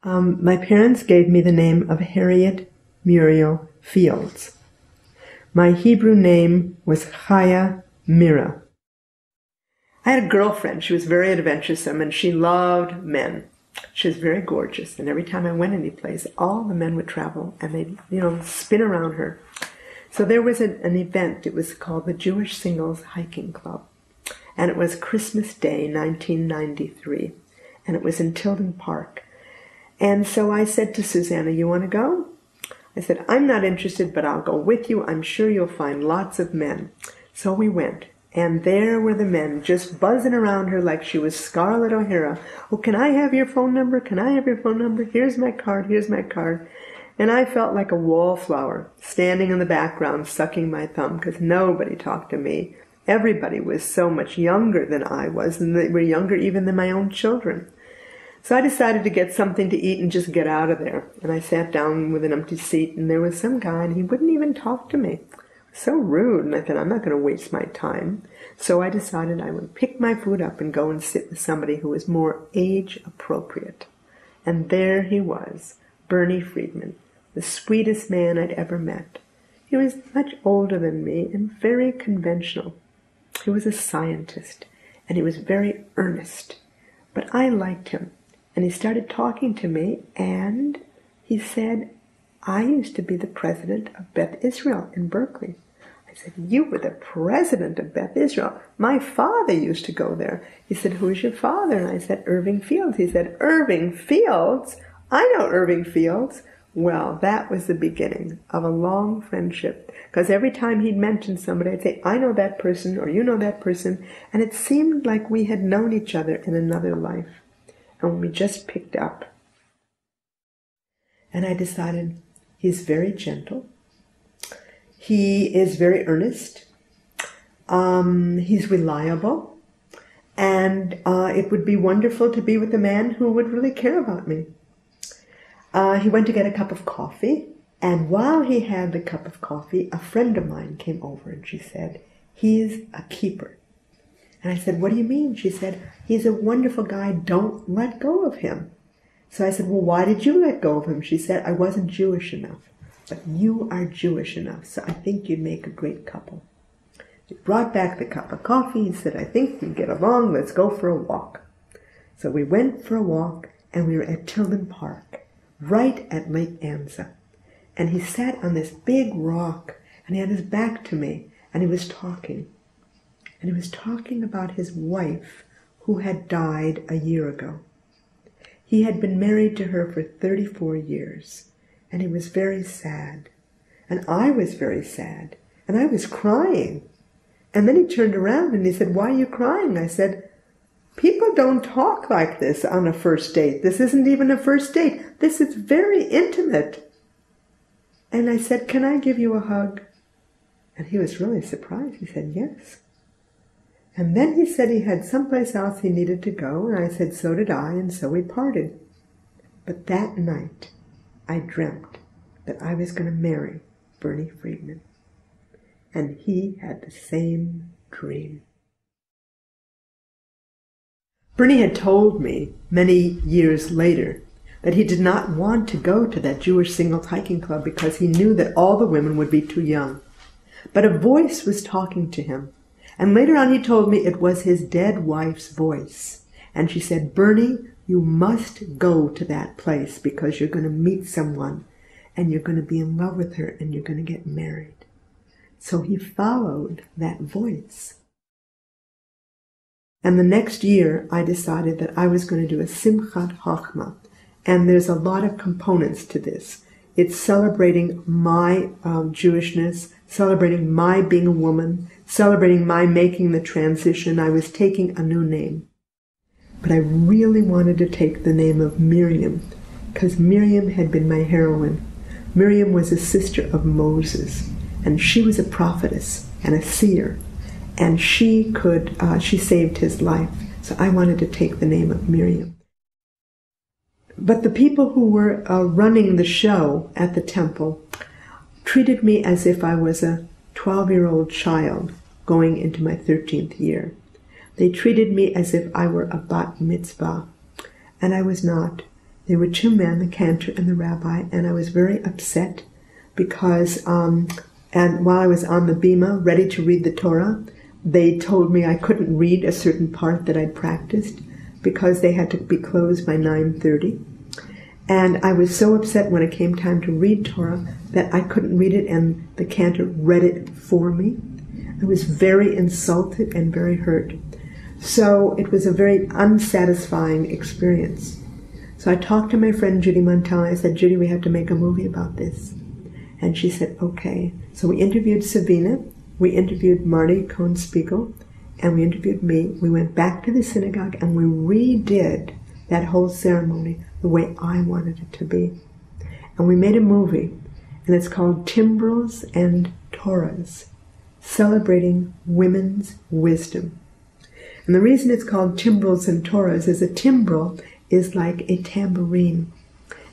My parents gave me the name of Harriet Muriel Fields. My Hebrew name was Chaya Mira. I had a girlfriend. She was very adventuresome, and she loved men. She was very gorgeous, and every time I went any place, all the men would travel, and they'd, spin around her. So there was an event. It was called the Jewish Singles Hiking Club, and it was Christmas Day, 1993, and it was in Tilden Park. And so I said to Susanna, "You want to go?" I said, "I'm not interested, but I'll go with you. I'm sure you'll find lots of men." So we went. And there were the men just buzzing around her like she was Scarlett O'Hara. "Oh, can I have your phone number? Can I have your phone number? Here's my card. Here's my card." And I felt like a wallflower standing in the background sucking my thumb because nobody talked to me. Everybody was so much younger than I was, and they were younger even than my own children. So I decided to get something to eat and just get out of there. And I sat down with an empty seat, and there was some guy, and he wouldn't even talk to me. So rude, and I thought, I'm not going to waste my time. So I decided I would pick my food up and go and sit with somebody who was more age appropriate. And there he was, Bernie Friedman, the sweetest man I'd ever met. He was much older than me and very conventional. He was a scientist, and he was very earnest. But I liked him, and he started talking to me, and he said, "I used to be the president of Beth Israel in Berkeley." I said, "You were the president of Beth Israel? My father used to go there." He said, "Who's your father?" And I said, "Irving Fields." He said, "Irving Fields? I know Irving Fields." Well, that was the beginning of a long friendship, because every time he'd mention somebody, I'd say, "I know that person," or "You know that person," and it seemed like we had known each other in another life, and we just picked up. And I decided, he's very gentle. He is very earnest. He's reliable. And it would be wonderful to be with a man who would really care about me. He went to get a cup of coffee. And while he had the cup of coffee, a friend of mine came over and she said, "He's a keeper." And I said, "What do you mean?" She said, "He's a wonderful guy. Don't let go of him." So I said, "Well, why did you let go of him?" She said, "I wasn't Jewish enough. But you are Jewish enough, so I think you'd make a great couple." He brought back the cup of coffee. He said, "I think we get along. Let's go for a walk." So we went for a walk, and we were at Tilden Park, right at Lake Anza. And he sat on this big rock, and he had his back to me, and he was talking. And he was talking about his wife, who had died a year ago. He had been married to her for 34 years. And he was very sad. And I was very sad. And I was crying. And then he turned around and he said, "Why are you crying?" I said, "People don't talk like this on a first date. This isn't even a first date. This is very intimate." And I said, "Can I give you a hug?" And he was really surprised. He said, "Yes." And then he said he had someplace else he needed to go. And I said, "So did I." And so we parted. But that night, I dreamt that I was going to marry Bernie Friedman. And he had the same dream. Bernie had told me many years later that he did not want to go to that Jewish Singles Hiking Club because he knew that all the women would be too young. But a voice was talking to him. And later on he told me it was his dead wife's voice. And she said, "Bernie, you must go to that place because you're going to meet someone and you're going to be in love with her and you're going to get married." So he followed that voice. And the next year I decided that I was going to do a Simchat Chochmah. And there's a lot of components to this. It's celebrating my Jewishness, celebrating my being a woman, celebrating my making the transition. I was taking a new name. But I really wanted to take the name of Miriam, because Miriam had been my heroine. Miriam was a sister of Moses, and she was a prophetess and a seer, and she saved his life. So I wanted to take the name of Miriam. But the people who were running the show at the temple treated me as if I was a 12-year-old child going into my 13th year. They treated me as if I were a bat mitzvah, and I was not. There were two men, the cantor and the rabbi, and I was very upset because, and while I was on the bima, ready to read the Torah, they told me I couldn't read a certain part that I'd practiced because they had to be closed by 9:30. And I was so upset when it came time to read Torah that I couldn't read it, and the cantor read it for me. I was very insulted and very hurt. So it was a very unsatisfying experience. So I talked to my friend Judy Montell. I said, Judy, we have to make a movie about this. And she said, okay. So we interviewed Sabina, we interviewed Marty Cohn-Spiegel, and we interviewed me. We went back to the synagogue and we redid that whole ceremony the way I wanted it to be. And we made a movie, and it's called Timbrels and Torahs, celebrating women's wisdom. And the reason it's called Timbrels and Torahs is a timbrel is like a tambourine,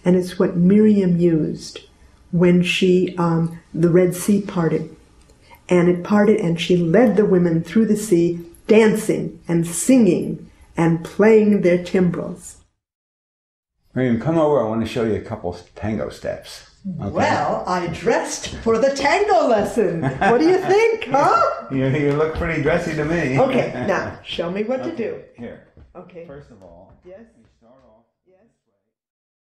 and it's what Miriam used when the Red Sea parted. And it parted, and she led the women through the sea, dancing and singing and playing their timbrels. Miriam, come over. I want to show you a couple tango steps. Okay? Well, I dressed for the tango lesson. What do you think, huh? You look pretty dressy to me. Okay, now, show me what to do. Here. Okay. First of all, yes. you start off.